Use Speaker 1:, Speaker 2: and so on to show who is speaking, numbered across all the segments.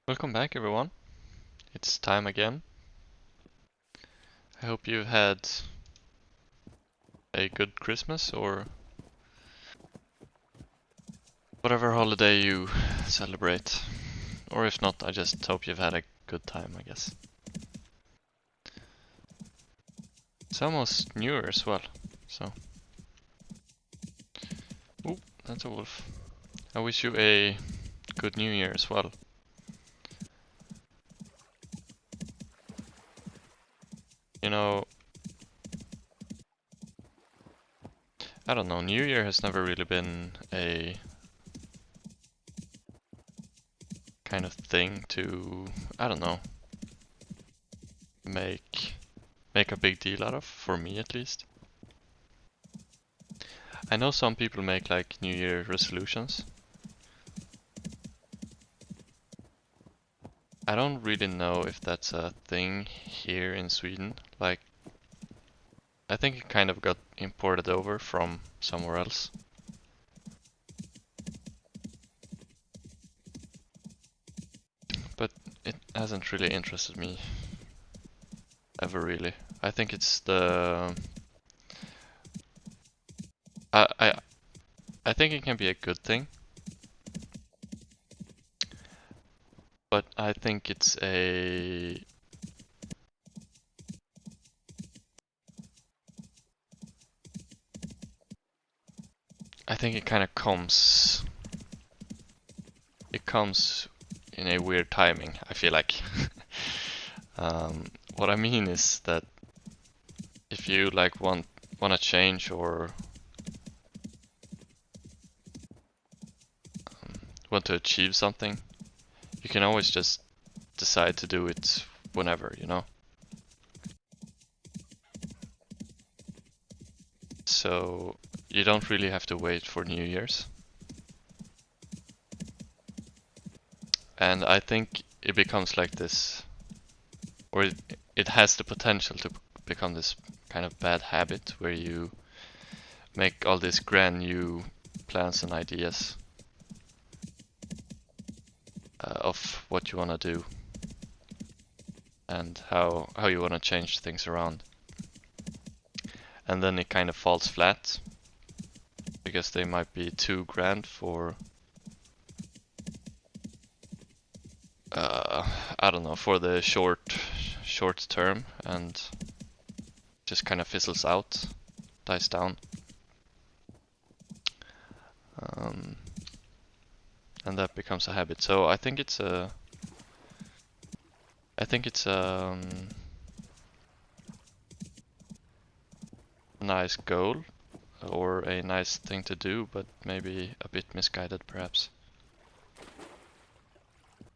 Speaker 1: Welcome back, everyone. It's time again. I hope you've had a good Christmas or whatever holiday you celebrate. Or if not, I just hope you've had a good time, I guess. It's almost New Year as well, so. Ooh, that's a wolf. I wish you a good New Year as well. You know, I don't know, New Year has never really been a kind of thing to, I don't know, make a big deal out of, for me at least. I know some people make like New Year resolutions. I don't really know if that's a thing here in Sweden. Like, I think it kind of got imported over from somewhere else. But it hasn't really interested me ever really. I think it's the I think it can be a good thing. But I think it's a I think it kind of comes in a weird timing, I feel like. What I mean is that if you like want to change or want to achieve something, you can always just decide to do it whenever, you know? So you don't really have to wait for New Year's. And I think it becomes like this, or it has the potential to become this kind of bad habit where you make all these grand new plans and ideas of what you want to do and how you want to change things around. And then it kind of falls flat because they might be too grand for I don't know, for the short term, and just kind of fizzles out, dies down. And that becomes a habit. So I think it's a nice goal or a nice thing to do, but maybe a bit misguided perhaps.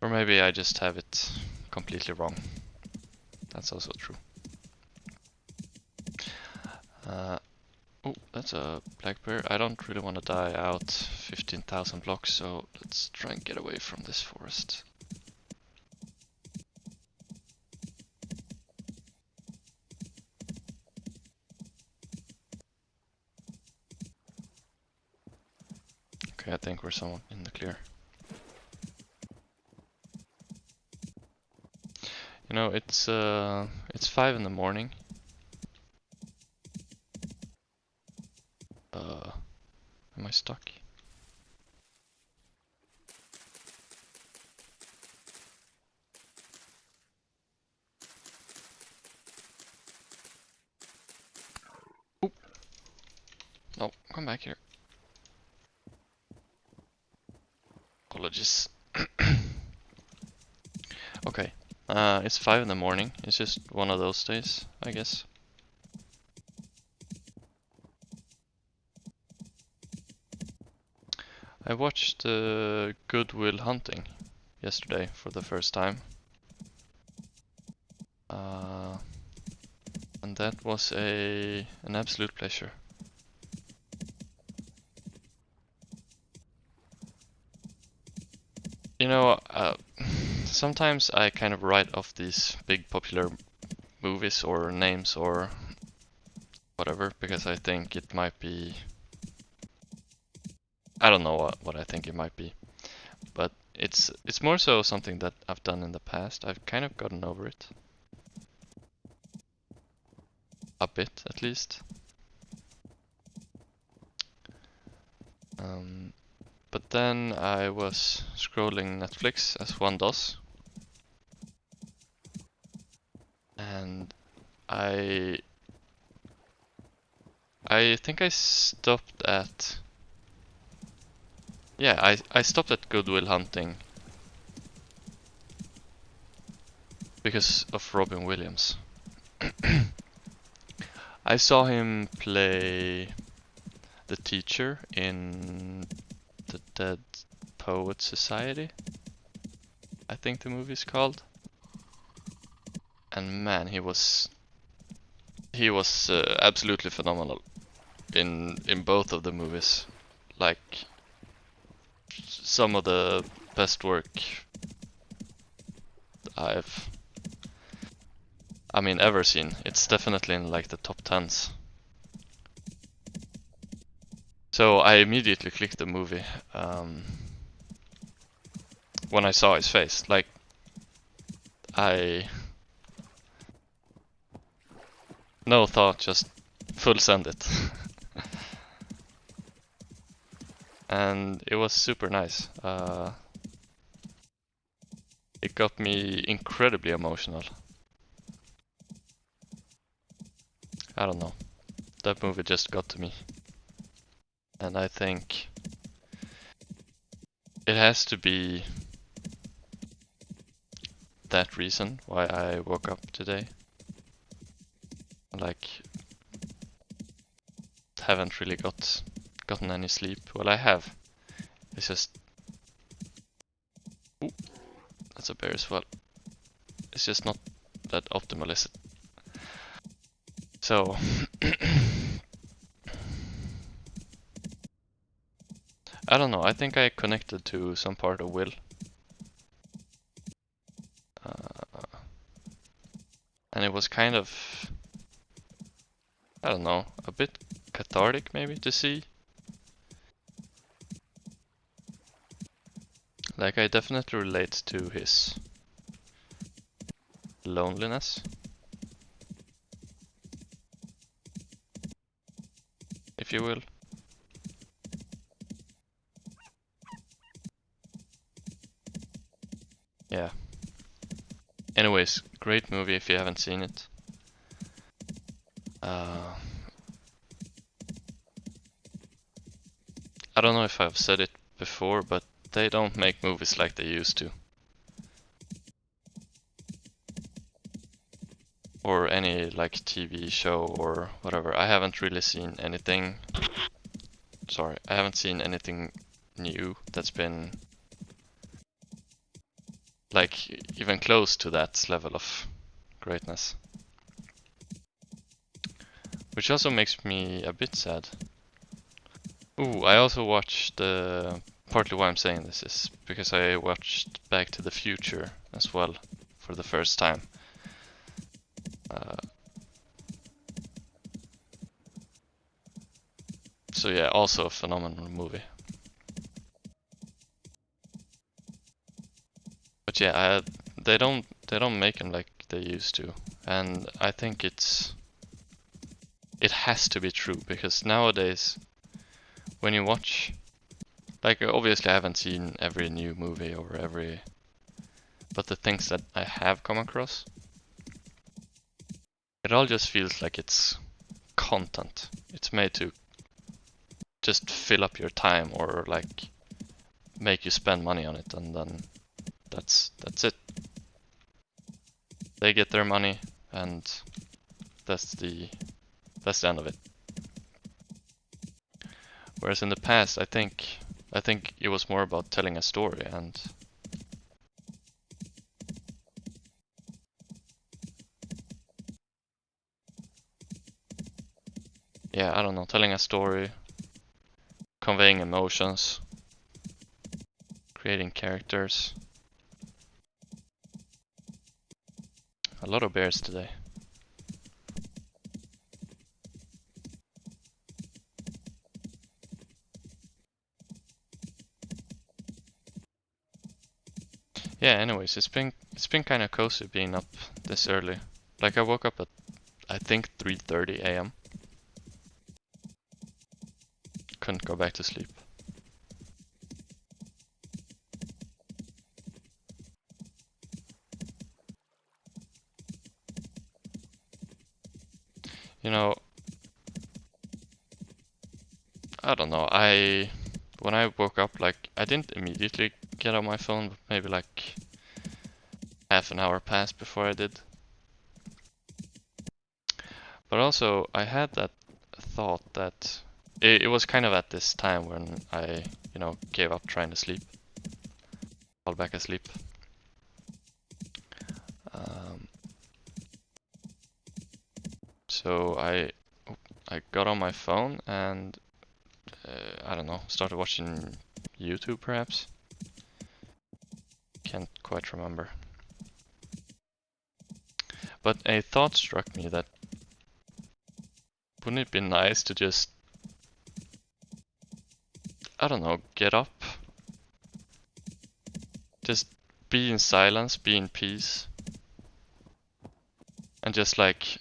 Speaker 1: Or maybe I just have it completely wrong. That's also true. Oh, that's a black bear. I don't really want to die out 15,000 blocks, so let's try and get away from this forest. Okay, I think we're somewhat in the clear. You know, it's 5 in the morning. Am I stuck? Oop. No, come back here. Apologies. Okay, it's 5 in the morning. It's just one of those days, I guess. I watched Good Will Hunting yesterday for the first time. And that was an absolute pleasure. You know, sometimes I kind of write off these big popular movies or names or whatever because I think it might be... I don't know what I think it might be. But it's more so something that I've done in the past. I've kind of gotten over it. A bit, at least. But then I was scrolling Netflix, as one does. And I think I stopped at... Yeah, I stopped at Good Will Hunting because of Robin Williams. I saw him play the teacher in the Dead Poet Society, I think the movie's called. And man, he was absolutely phenomenal in both of the movies. Like, some of the best work I've ever seen. It's definitely in like the top 10s. So I immediately clicked the movie when I saw his face. Like, no thought, just full send it. And it was super nice. It got me incredibly emotional. I don't know. That movie just got to me. And I think it has to be that reason why I woke up today. Like, haven't really gotten any sleep. Well, I have. It's just... Ooh, that's a bear as well. It's just not that optimal, is it? So... I don't know, I think I connected to some part of Will. And it was kind of... I don't know, a bit cathartic maybe to see. Like, I definitely relate to his loneliness. If you will. Yeah. Anyways, great movie if you haven't seen it. I don't know if I've said it before, but they don't make movies like they used to. Or any like TV show or whatever. I haven't really seen anything. Sorry, I haven't seen anything new that's been like even close to that level of greatness. Which also makes me a bit sad. Ooh, I also watched partly why I'm saying this is because I watched Back to the Future as well for the first time. So yeah, also a phenomenal movie. But yeah, they don't make them like they used to, and I think it has to be true because nowadays, when you watch, like obviously I haven't seen every new movie or but the things that I have come across, it all just feels like it's content. It's made to just fill up your time or like make you spend money on it, and then that's it. They get their money, and that's the end of it. Whereas in the past, I think it was more about telling a story, and yeah, I don't know, telling a story, conveying emotions, creating characters. A lot of bears today. Yeah, anyways, it's been kind of cozy being up this early. Like I woke up at I think 3:30 a.m. Couldn't go back to sleep. You know, I don't know. When I woke up, like I didn't immediately get on my phone, but maybe like half an hour passed before I did. But also, I had that thought that it was kind of at this time when I, gave up trying to sleep, fall back asleep. Um, so I got on my phone and I don't know, started watching YouTube perhaps. Can't quite remember. But a thought struck me that wouldn't it be nice to just, I don't know, get up, just be in silence, be in peace, and just like,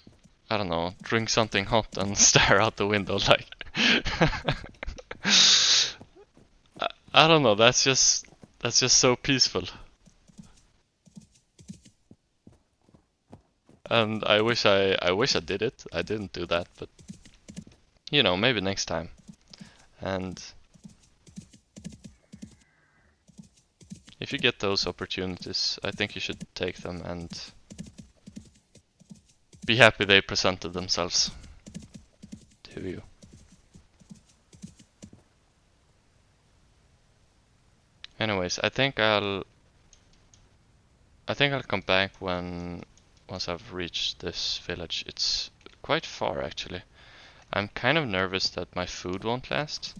Speaker 1: I don't know, drink something hot and stare out the window like. I don't know, that's just so peaceful. And I wish I did it. I didn't do that, but maybe next time. And if you get those opportunities, I think you should take them and be happy they presented themselves to you. Anyways, I think I'll come back once I've reached this village. It's quite far actually. I'm kind of nervous that my food won't last.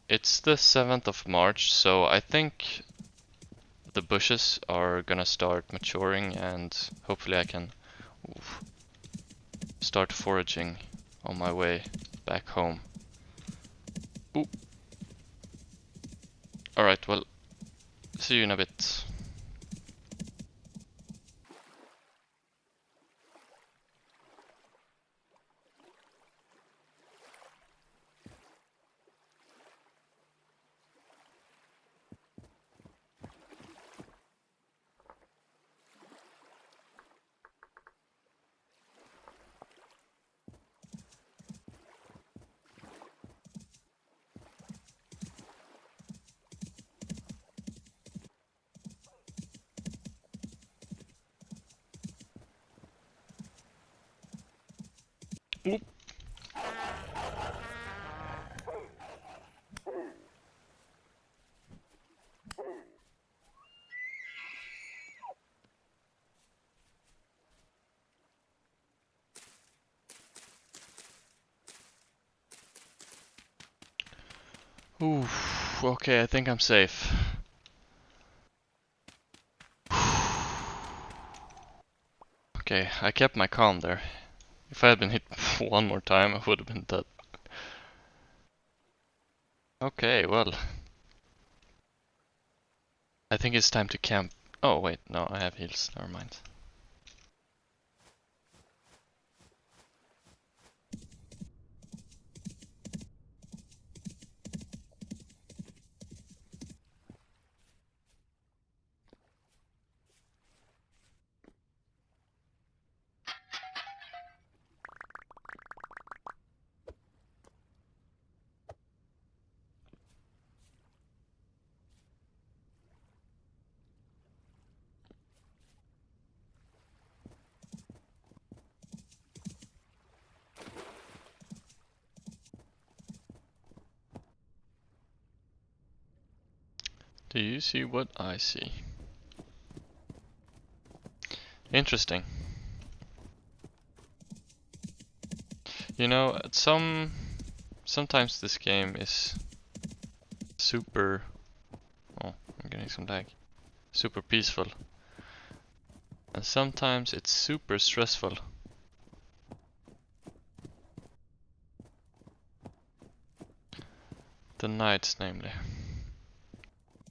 Speaker 1: It's the 7th of March, so I think the bushes are gonna start maturing and hopefully I can start foraging on my way back home. Ooh. Alright, well, see you in a bit. Oop. Oof, okay, I think I'm safe. Okay, I kept my calm there. If I had been hit one more time, I would have been dead. Okay, well. I think it's time to camp. Oh, wait, no, I have heals. Never mind. Do you see what I see? Interesting. Sometimes this game is super... Oh, I'm getting some lag. Super peaceful. And sometimes it's super stressful. The knights, namely.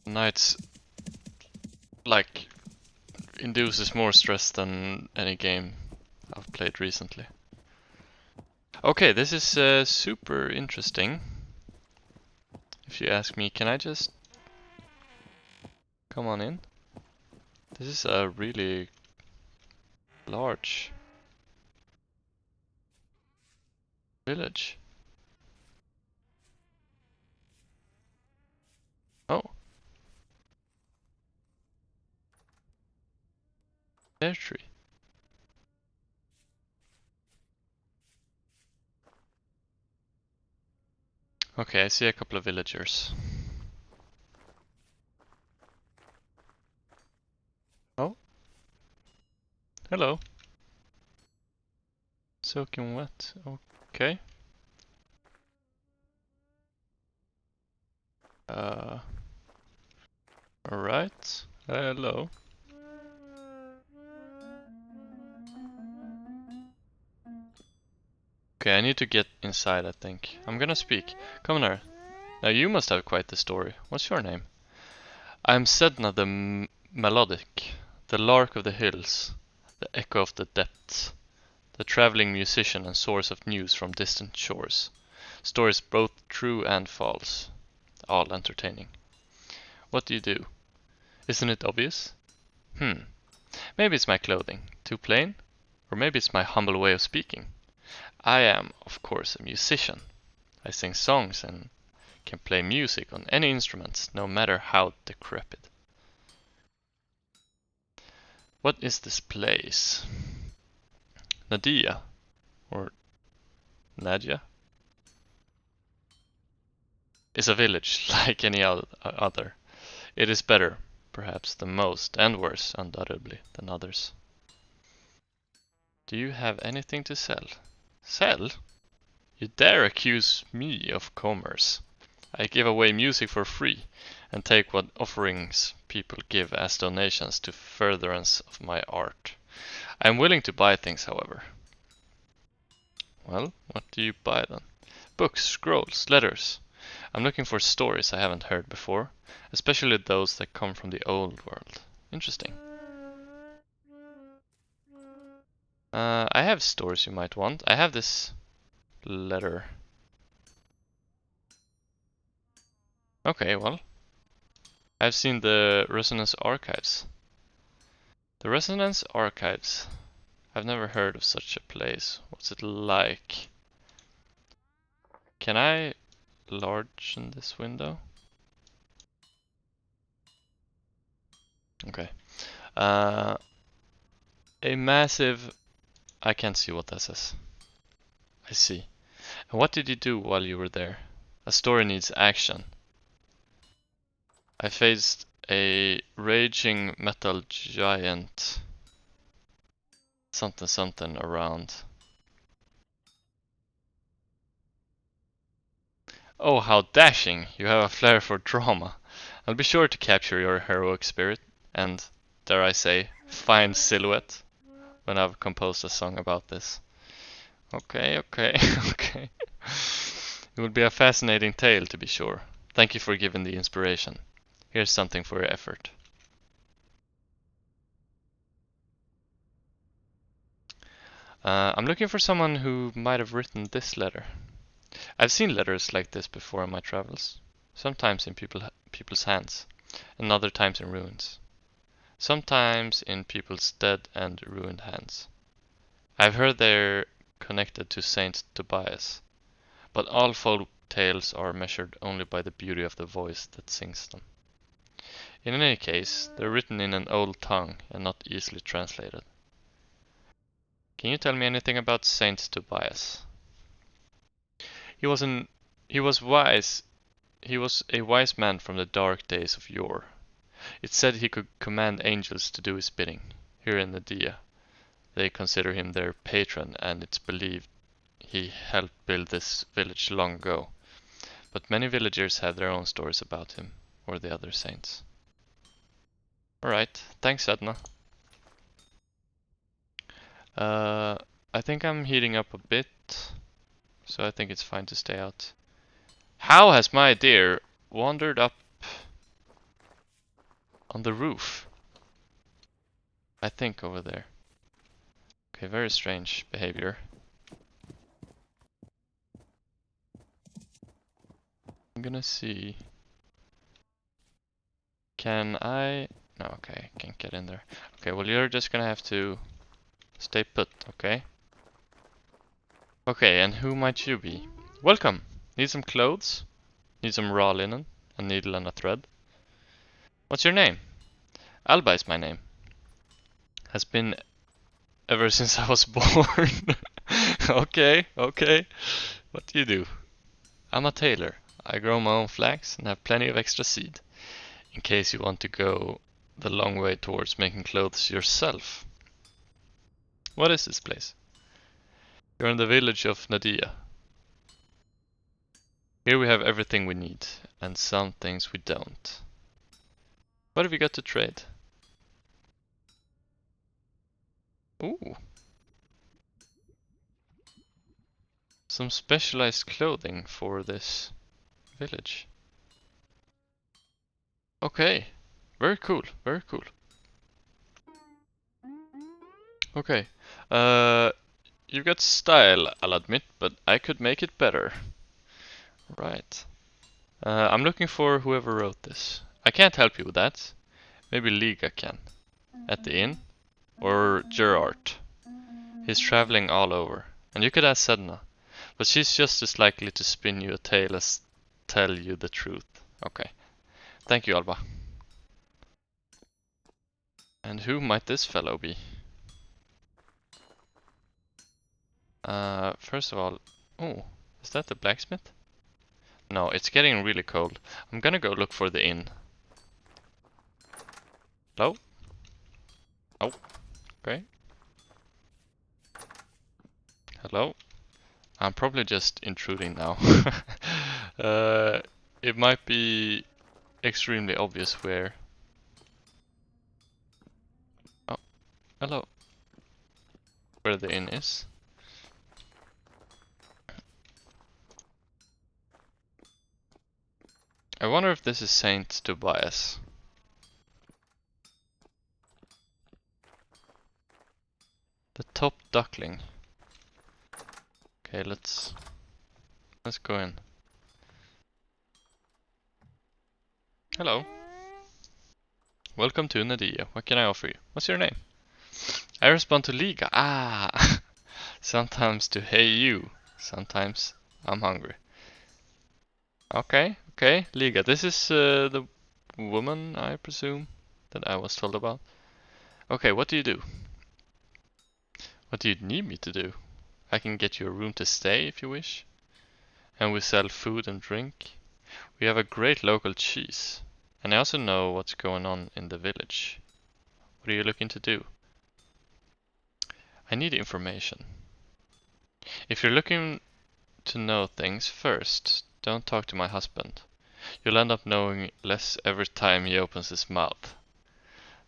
Speaker 1: The knights, like, induces more stress than any game I've played recently. Okay, this is super interesting. If you ask me, can I just come on in? This is a really large village. Oh, pear tree. Okay, I see a couple of villagers. Oh, hello. Soaking wet. Okay. Uh, alright. Hello. Okay, I need to get inside, I think. I'm gonna speak. Come here. Now you must have quite the story. What's your name? I'm Sedna the Melodic, the lark of the hills, the echo of the depths, the traveling musician and source of news from distant shores. Stories both true and false, all entertaining. What do you do? Isn't it obvious? Maybe it's my clothing, too plain? Or maybe it's my humble way of speaking. I am, of course, a musician. I sing songs and can play music on any instruments, no matter how decrepit. What is this place? Nadiya, or Nadiya, is a village like any other. It is better, perhaps the most, and worse, undoubtedly, than others. Do you have anything to sell? Sell? You dare accuse me of commerce. I give away music for free, and take what offerings people give as donations to furtherance of my art. I am willing to buy things, however. Well, what do you buy then? Books, scrolls, letters. I'm looking for stories I haven't heard before, especially those that come from the old world. Interesting. I have stories you might want. I have this letter. Okay, well, I've seen the Resonance Archives. The Resonance Archives. I've never heard of such a place. What's it like? Can I largen this window? Okay. A massive... I can't see what that says. I see. And what did you do while you were there? A story needs action. I faced a raging metal giant. Something something around. Oh, how dashing! You have a flair for drama. I'll be sure to capture your heroic spirit and, dare I say, fine silhouette when I've composed a song about this. Okay, okay, okay. It would be a fascinating tale, to be sure. Thank you for giving the inspiration. Here's something for your effort. I'm looking for someone who might have written this letter. I've seen letters like this before in my travels. Sometimes in people's hands, and other times in ruins. Sometimes in people's dead and ruined hands. I've heard they're connected to Saint Tobias, but all folk tales are measured only by the beauty of the voice that sings them. In any case, they're written in an old tongue and not easily translated. Can you tell me anything about Saint Tobias? He was an he was wise. He was a wise man from the dark days of yore. It's said he could command angels to do his bidding. Here in Nadiya, they consider him their patron, and it's believed he helped build this village long ago. But many villagers have their own stories about him, or the other saints. Alright, thanks Edna. I think I'm heating up a bit, so I think it's fine to stay out. How has my deer wandered up on the roof? I think over there. Okay, very strange behavior. I'm gonna see. Can I? No, okay, I can't get in there. Okay, well you're just gonna have to stay put, okay? Okay, and who might you be? Welcome! Need some clothes? Need some raw linen? A needle and a thread? What's your name? Alba is my name. Has been ever since I was born. Okay, okay. What do you do? I'm a tailor. I grow my own flax and have plenty of extra seed, in case you want to go the long way towards making clothes yourself. What is this place? You're in the village of Nadiya. Here we have everything we need, and some things we don't. What have you got to trade? Ooh. Some specialized clothing for this village. Okay. Very cool, very cool. Okay. You've got style, I'll admit, but I could make it better. Right. I'm looking for whoever wrote this. I can't help you with that. Maybe Liga can. At the inn? Or Gerard. He's traveling all over. And you could ask Sedna. But she's just as likely to spin you a tale as tell you the truth. Okay. Thank you, Alba. And who might this fellow be? First of all... Oh, is that the blacksmith? No, it's getting really cold. I'm gonna go look for the inn. Hello? Oh, okay. Hello? I'm probably just intruding now. It might be extremely obvious where... Oh, hello. Where the inn is. I wonder if this is Saint Tobias. The top duckling. Okay, let's go in. Hello. Welcome to Nadiya. What can I offer you? What's your name? I respond to Liga. Ah! Sometimes to hey you. Sometimes I'm hungry. Okay, okay. Liga. This is the woman, I presume, that I was told about. Okay, what do you do? What do you need me to do? I can get you a room to stay if you wish. And we sell food and drink. We have a great local cheese. And I also know what's going on in the village. What are you looking to do? I need information. If you're looking to know things first, don't talk to my husband. You'll end up knowing less every time he opens his mouth.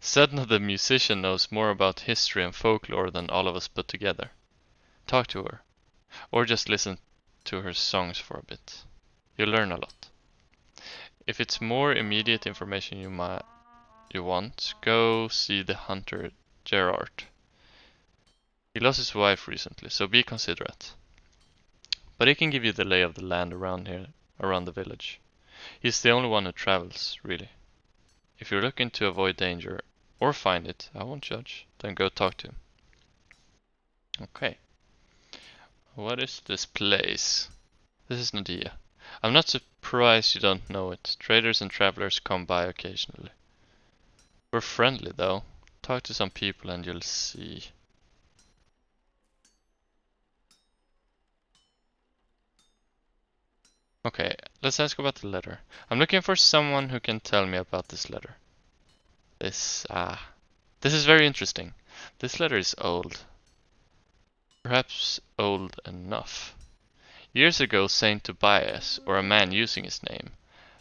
Speaker 1: Sedna the musician knows more about history and folklore than all of us put together. Talk to her. Or just listen to her songs for a bit. You'll learn a lot. If it's more immediate information you want, go see the hunter Gerard. He lost his wife recently, so be considerate. But he can give you the lay of the land around here, around the village. He's the only one who travels, really. If you're looking to avoid danger, or find it, I won't judge, then go talk to him. Okay. What is this place? This is Nadiya. I'm not surprised you don't know it. Traders and travelers come by occasionally. We're friendly though. Talk to some people and you'll see. Okay, let's ask about the letter. I'm looking for someone who can tell me about this letter. This is very interesting. This letter is old. Perhaps old enough. Years ago, Saint Tobias, or a man using his name,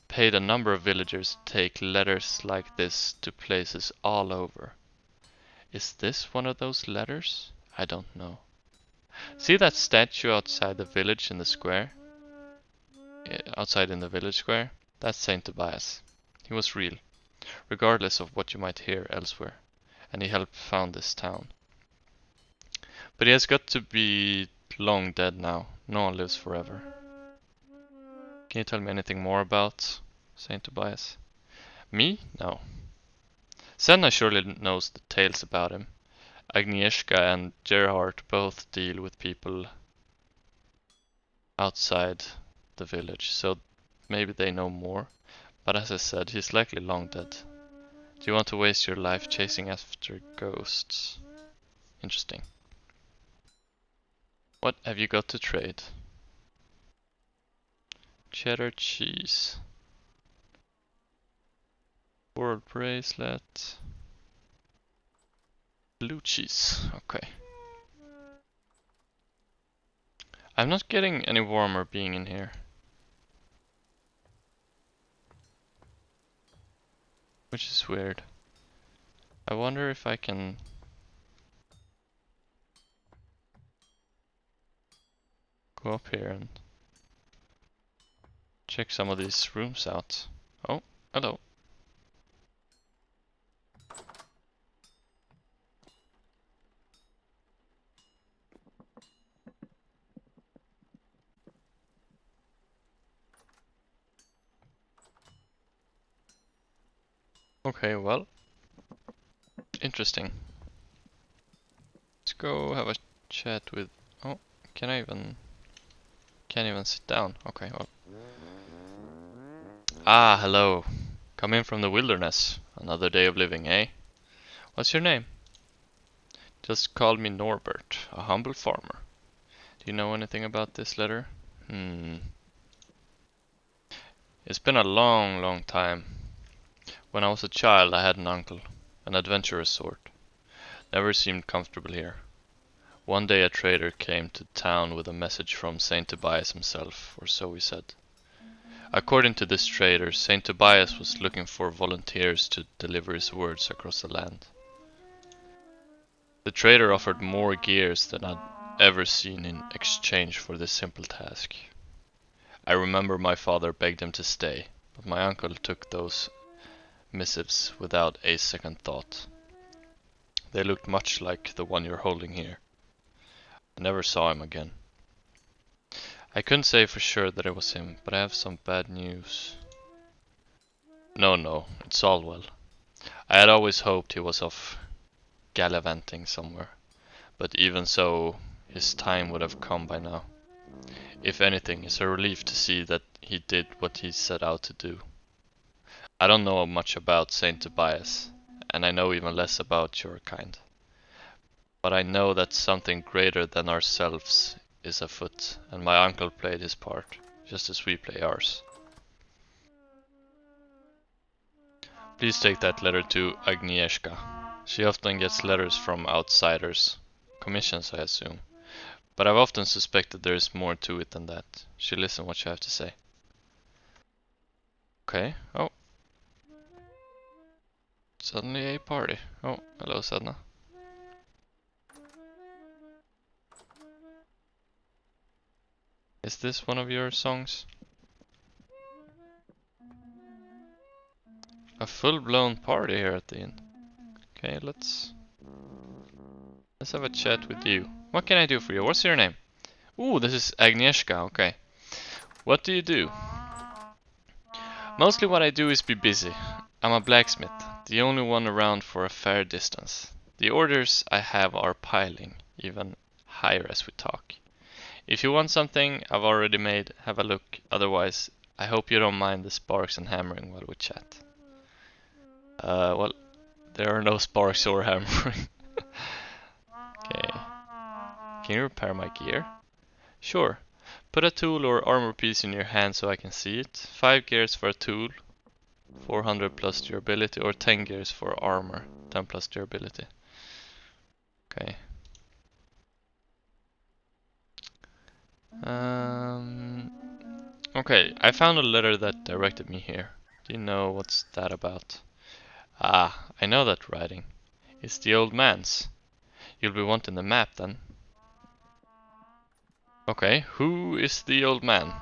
Speaker 1: paid a number of villagers to take letters like this to places all over. Is this one of those letters? I don't know. See that statue outside the village in the square? outside in the village square, that's Saint Tobias. He was real, regardless of what you might hear elsewhere, and he helped found this town. But he has got to be long dead now. No one lives forever. Can you tell me anything more about Saint Tobias? Me? No. Senna surely knows the tales about him. Agnieszka and Gerhard both deal with people outside the village, so maybe they know more. But as I said, he's likely long dead. Do you want to waste your life chasing after ghosts? Interesting. What have you got to trade? Cheddar cheese. World bracelet. Blue cheese. Okay. I'm not getting any warmer being in here. Which is weird. I wonder if I can go up here and check some of these rooms out. Oh, hello. Okay, well, interesting. Let's go have a chat with. Oh, can I even? Can't even sit down. Okay, well. Ah, hello. Come in from the wilderness. Another day of living, eh? What's your name? Just call me Norbert, a humble farmer. Do you know anything about this letter? It's been a long, long time. When I was a child, I had an uncle, an adventurous sort. Never seemed comfortable here. One day a trader came to town with a message from Saint Tobias himself, or so he said. According to this trader, Saint Tobias was looking for volunteers to deliver his words across the land. The trader offered more gears than I'd ever seen in exchange for this simple task. I remember my father begged him to stay, but my uncle took those missives without a second thought. They looked much like the one you're holding here. I never saw him again. I couldn't say for sure that it was him, but I have some bad news. No, it's all well. I had always hoped he was off gallivanting somewhere, but even so, his time would have come by now. If anything, it's a relief to see that he did what he set out to do. I don't know much about Saint Tobias, and I know even less about your kind. But I know that something greater than ourselves is afoot, and my uncle played his part, just as we play ours. Please take that letter to Agnieszka. She often gets letters from outsiders. Commissions, I assume. But I've often suspected there is more to it than that. She'll listen what you have to say. Okay. Oh. Suddenly a party. Oh, hello Sedna. Is this one of your songs? A full-blown party here at the inn. Okay, let's have a chat with you. What can I do for you? What's your name? Ooh, this is Agnieszka, okay. What do you do? Mostly what I do is be busy. I'm a blacksmith, the only one around for a fair distance. The orders I have are piling, even higher as we talk. If you want something I've already made, have a look. Otherwise, I hope you don't mind the sparks and hammering while we chat. Well, there are no sparks or hammering. Okay. Can you repair my gear? Sure. Put a tool or armor piece in your hand so I can see it. 5 gears for a tool, 400 plus durability, or 10 gears for armor, 10 plus durability. Okay. Okay, I found a letter that directed me here. Do you know what's that about? Ah, I know that writing. It's the old man's. You'll be wanting the map then. Okay, who is the old man?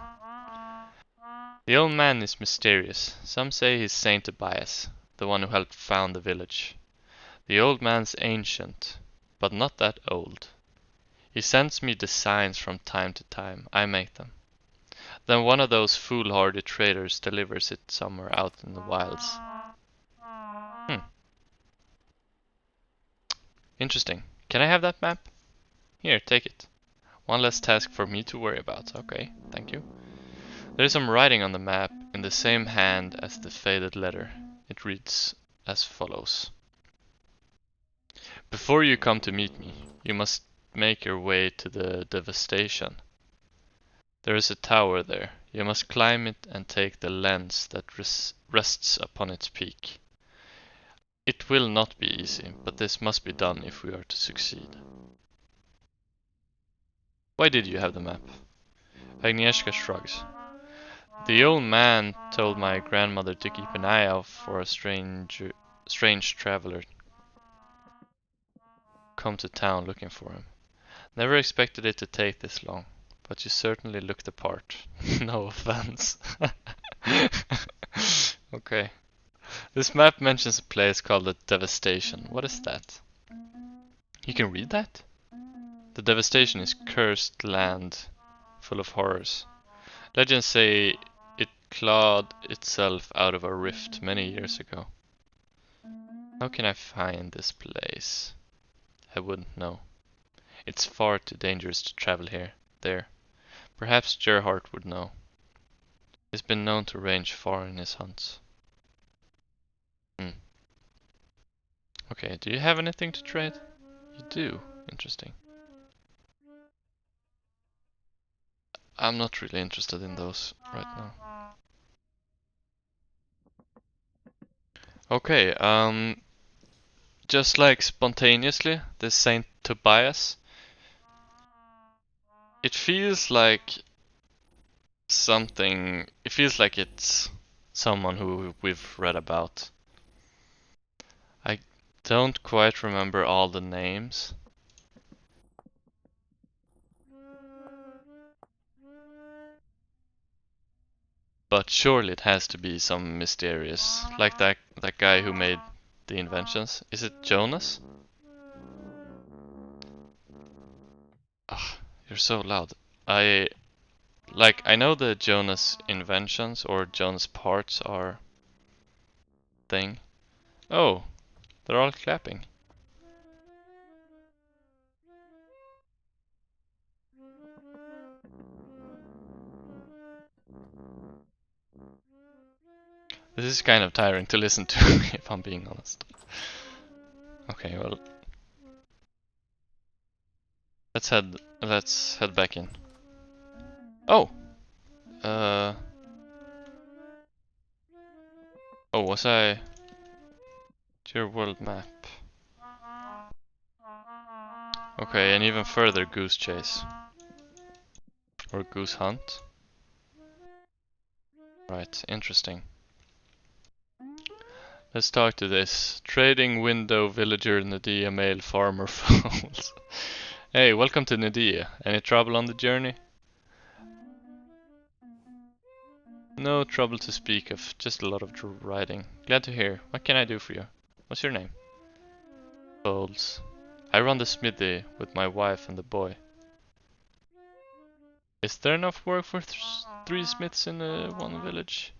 Speaker 1: The old man is mysterious. Some say he's Saint Tobias, the one who helped found the village. The old man's ancient, but not that old. He sends me designs from time to time. I make them. Then one of those foolhardy traders delivers it somewhere out in the wilds. Hmm, interesting. Can I have that map? Here, take it. One less task for me to worry about. Okay, thank you. There is some writing on the map in the same hand as the faded letter. It reads as follows. Before you come to meet me, you must make your way to the devastation. There is a tower there. You must climb it and take the lens that rests upon its peak. It will not be easy, but this must be done if we are to succeed. Why did you have the map? Agnieszka shrugs. The old man told my grandmother to keep an eye out for a strange traveler come to town looking for him. Never expected it to take this long, but you certainly look the part. No offense. Okay. This map mentions a place called the Devastation. What is that? You can read that? The Devastation is cursed land full of horrors. Legends say it clawed itself out of a rift many years ago. How can I find this place? I wouldn't know. It's far too dangerous to travel there. Perhaps Gerhardt would know. He's been known to range far in his hunts. Okay, do you have anything to trade? You do. Interesting. I'm not really interested in those right now. Okay, just like spontaneously, this Saint Tobias. It feels like something. It feels like it's someone who we've read about. I don't quite remember all the names. But surely it has to be some mysterious, like that guy who made the inventions. Is it Jonas? Ugh, you're so loud. I know the Jonas inventions or Jonas parts are thing. Oh, they're all clapping. This is kind of tiring to listen to, if I'm being honest. Okay, well, let's head back in. Oh, oh, was I? Your world map. Okay, an even further goose chase. Or goose hunt. Right, interesting. Let's talk to this. Trading window villager Nadiya male farmer fools. Hey, welcome to Nadiya. Any trouble on the journey? No trouble to speak of, just a lot of riding. Glad to hear. What can I do for you? What's your name? Bowles. I run the smithy with my wife and the boy. Is there enough work for 3 smiths in one village?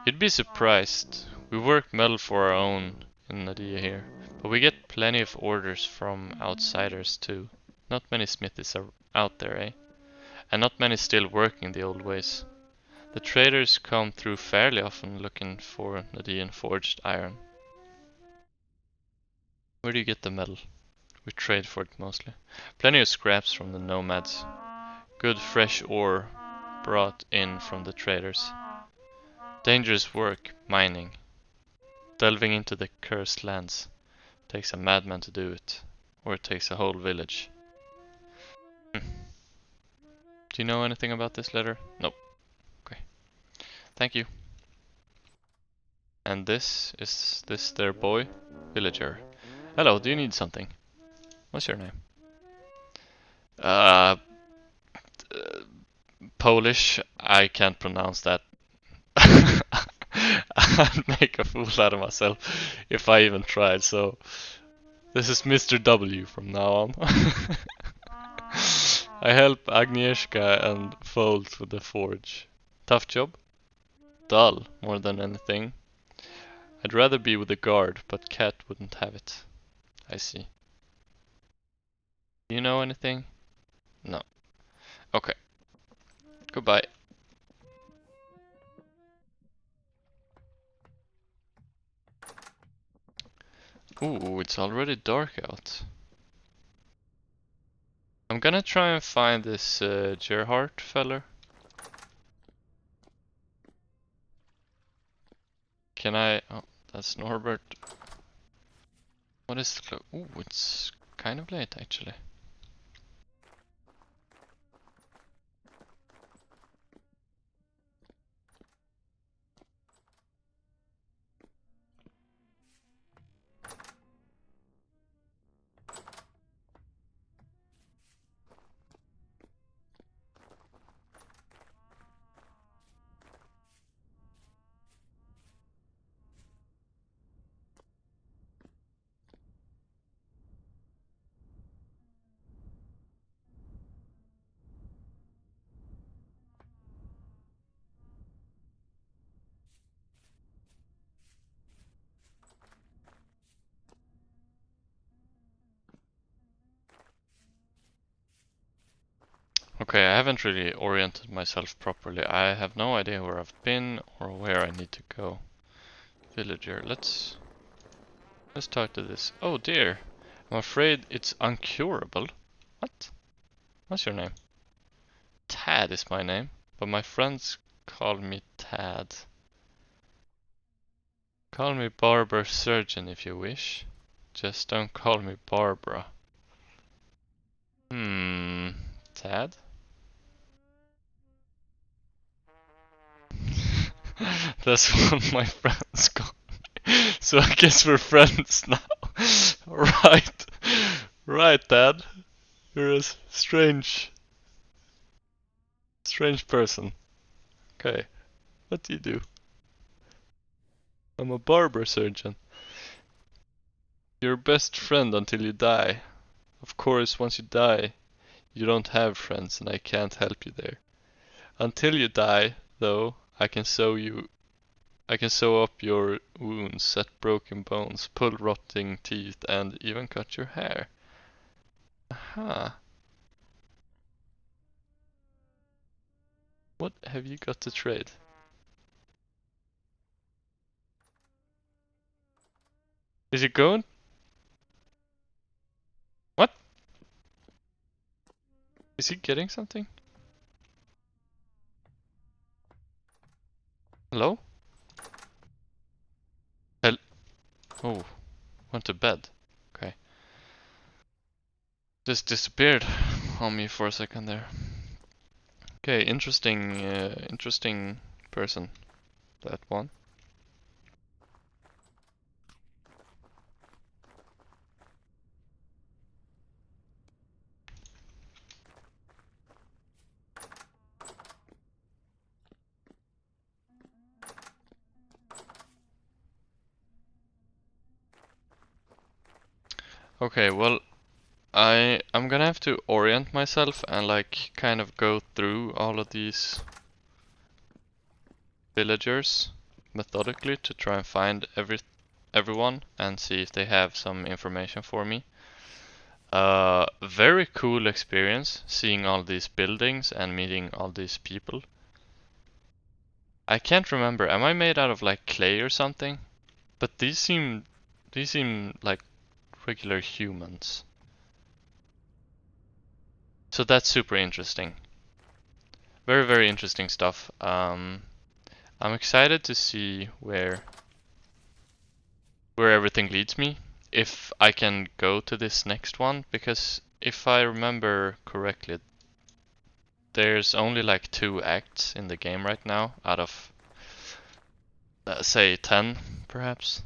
Speaker 1: You'd be surprised. We work metal for our own in Nadiya here, but we get plenty of orders from outsiders too. Not many smithies are out there, eh? And not many still working the old ways. The traders come through fairly often looking for Nadian forged iron. Where do you get the metal? We trade for it mostly. Plenty of scraps from the nomads. Good fresh ore brought in from the traders. Dangerous work, mining. Delving into the cursed lands. Takes a madman to do it. Or it takes a whole village. Do you know anything about this letter? Nope. Okay. Thank you. And is this their boy? Villager. Hello, do you need something? What's your name? Uh, Polish. I can't pronounce that. I'd make a fool out of myself if I even tried, so this is Mr. W from now on. I help Agnieszka and Fold with the forge. Tough job? Dull, more than anything. I'd rather be with the guard, but Cat wouldn't have it. I see. Do you know anything? No. Okay. Goodbye. Ooh, it's already dark out. I'm gonna try and find this Gerhardt feller. Can I? Oh, that's Norbert. What is the clock? Ooh, it's kind of late actually. Okay, I haven't really oriented myself properly. I have no idea where I've been or where I need to go. Villager, let's talk to this. Oh dear, I'm afraid it's uncurable. What? What's your name? Tad is my name, but my friends call me Tad. Call me Barber Surgeon if you wish. Just don't call me Barbara. Tad? That's what my friends call me. So I guess we're friends now. Right. Right, Dad. You're a strange person. Okay. What do you do? I'm a barber surgeon. Your best friend until you die. Of course, once you die, you don't have friends and I can't help you there. Until you die, though, I can sew up your wounds, set broken bones, pull rotting teeth, and even cut your hair. Aha. What have you got to trade? Is he going? What? Is he getting something? Hello? Hel- Oh, went to bed. Okay. Just disappeared on me for a second there. Okay, interesting person, that one. Okay, well, I'm gonna have to orient myself and like kind of go through all of these villagers methodically to try and find everyone and see if they have some information for me. Very cool experience seeing all these buildings and meeting all these people. I can't remember, am I made out of like clay or something? But these seem like regular humans. So that's super interesting. Very interesting stuff. I'm excited to see where everything leads me. If I can go to this next one, because if I remember correctly, there's only like 2 acts in the game right now out of say 10 perhaps.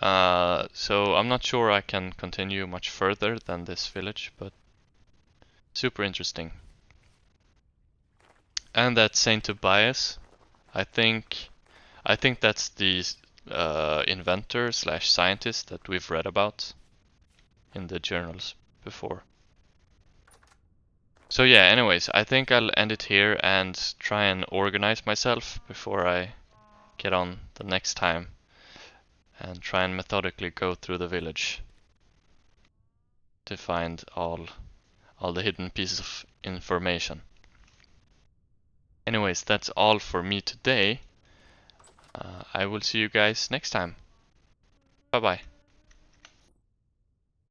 Speaker 1: So I'm not sure I can continue much further than this village, but super interesting. And that Saint Tobias, I think that's the inventor slash scientist that we've read about in the journals before. So yeah, anyways, I think I'll end it here and try and organize myself before I get on the next time and try and methodically go through the village to find all the hidden pieces of information. Anyways, that's all for me today. I will see you guys next time. Bye bye.